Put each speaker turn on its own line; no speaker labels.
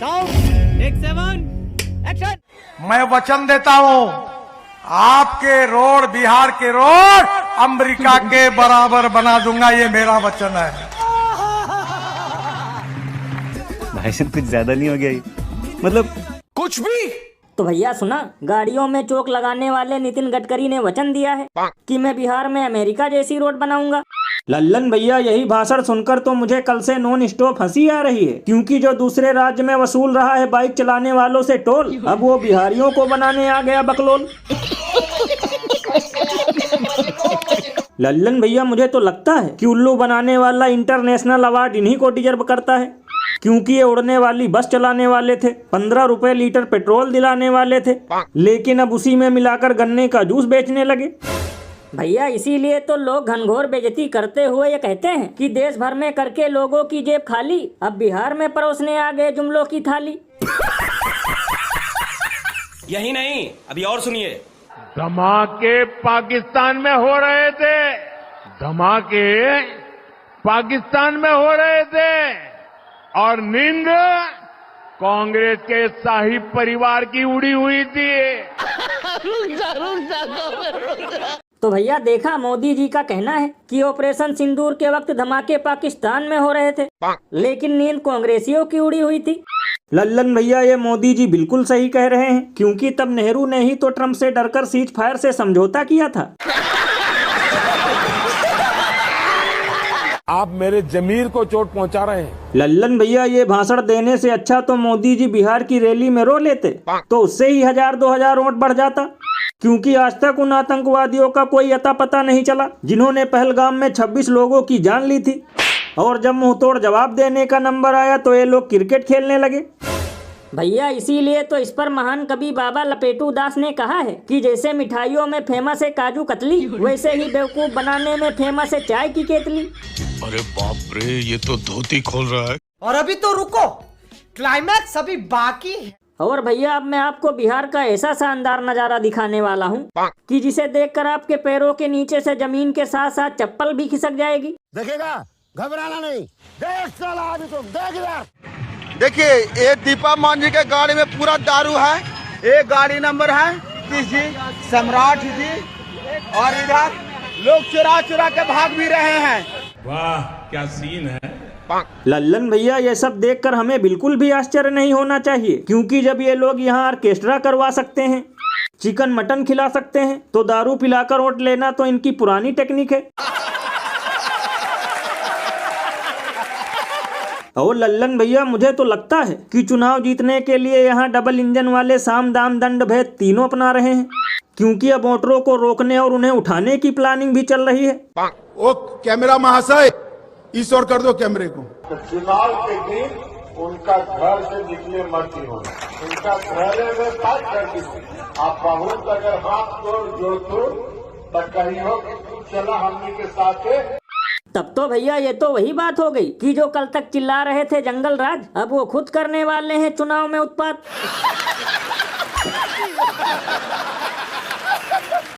Sound take 7 action.
मैं वचन देता हूं, आपके रोड, बिहार के रोड अमेरिका के बराबर बना दूंगा, ये मेरा वचन है।
भाई साहब कुछ ज्यादा नहीं हो गया ये? मतलब
कुछ भी।
तो भैया सुना, गाड़ियों में चोक लगाने वाले नितिन गडकरी ने वचन दिया है कि मैं बिहार में अमेरिका जैसी रोड बनाऊंगा।
लल्लन भैया, यही भाषण सुनकर तो मुझे कल से नॉन स्टॉप हंसी आ रही है, क्योंकि जो दूसरे राज्य में वसूल रहा है बाइक चलाने वालों से टोल, अब वो बिहारियों को बनाने आ गया बकलोल। लल्लन भैया, मुझे तो लगता है कि उल्लू बनाने वाला इंटरनेशनल अवार्ड इन्हीं को डिजर्व करता है, क्योंकि ये उड़ने वाली बस चलाने वाले थे, 15 रुपए लीटर पेट्रोल दिलाने वाले थे, लेकिन अब उसी में मिलाकर गन्ने का जूस बेचने लगे।
भैया इसीलिए तो लोग घनघोर बेइज्जती करते हुए ये कहते हैं कि देश भर में करके लोगों की जेब खाली, अब बिहार में परोसने आ गए जुमलों की थाली।
यही नहीं, अभी और सुनिए।
धमाके पाकिस्तान में हो रहे थे, धमाके पाकिस्तान में हो रहे थे, और नींद कांग्रेस के शाही परिवार की उड़ी हुई थी।
तो भैया देखा, मोदी जी का कहना है कि ऑपरेशन सिंदूर के वक्त धमाके पाकिस्तान में हो रहे थे, लेकिन नींद कांग्रेसियों की उड़ी हुई थी।
लल्लन भैया, ये मोदी जी बिल्कुल सही कह रहे हैं, क्योंकि तब नेहरू ने ही तो ट्रंप से डरकर सीज फायर से समझौता किया था।
आप मेरे जमीर को चोट पहुंचा रहे हैं।
लल्लन भैया, ये भाषण देने से अच्छा तो मोदी जी बिहार की रैली में रो लेते, तो उससे ही 1000-2000 वोट बढ़ जाता, क्योंकि आज तक उन आतंकवादियों का कोई अता पता नहीं चला जिन्होंने पहलगाम में 26 लोगों की जान ली थी। और जब मुंह तोड़ जवाब देने का नंबर आया तो ये लोग क्रिकेट खेलने लगे।
भैया इसीलिए तो इस पर महान कवि बाबा लपेटू दास ने कहा है कि जैसे मिठाइयों में फेमस है काजू कतली, वैसे ही बेवकूफ बनाने में फेमस है चाय की केतली।
अरे बाप रे, ये तो धोती खोल रहा है।
और अभी तो रुको, क्लाइमैक्स अभी बाकी है।
और भैया अब मैं आपको बिहार का ऐसा शानदार नजारा दिखाने वाला हूँ कि जिसे देखकर आपके पैरों के नीचे से जमीन के साथ साथ चप्पल भी खिसक जाएगी।
देखेगा, घबराना नहीं, देख साला अभी तुम देख यार।
देखिए, ये दीपा मांझी के गाड़ी में पूरा दारू है। एक गाड़ी नंबर है 30 जी, सम्राट जी, और इधर लोग चुरा चुरा के भाग भी रहे हैं।
वाह क्या सीन है।
लल्लन भैया, ये सब देखकर हमें बिल्कुल भी आश्चर्य नहीं होना चाहिए, क्योंकि जब ये लोग यहाँ ऑर्केस्ट्रा करवा सकते हैं, चिकन मटन खिला सकते हैं, तो दारू पिलाकर वोट लेना तो इनकी पुरानी टेक्निक है। और लल्लन भैया, मुझे तो लगता है कि चुनाव जीतने के लिए यहाँ डबल इंजन वाले साम दाम दंड भेद तीनों अपना रहे हैं, क्योंकि अब वोटरों को रोकने और उन्हें उठाने की प्लानिंग भी चल रही है।
ओ कैमरा महाशय, इस ओर कर दो कैमरे को।
तो चुनाव के दिन उनका घर से निकले मत होना, उनका घरे में बात कर दीजिए। आप बहुत अगर हाथ जोड़ तो कहीं हो कि तू चला हमने के साथ।
तब तो भैया ये तो वही बात हो गई कि जो कल तक चिल्ला रहे थे जंगल राज, अब वो खुद करने वाले हैं चुनाव में उत्पात।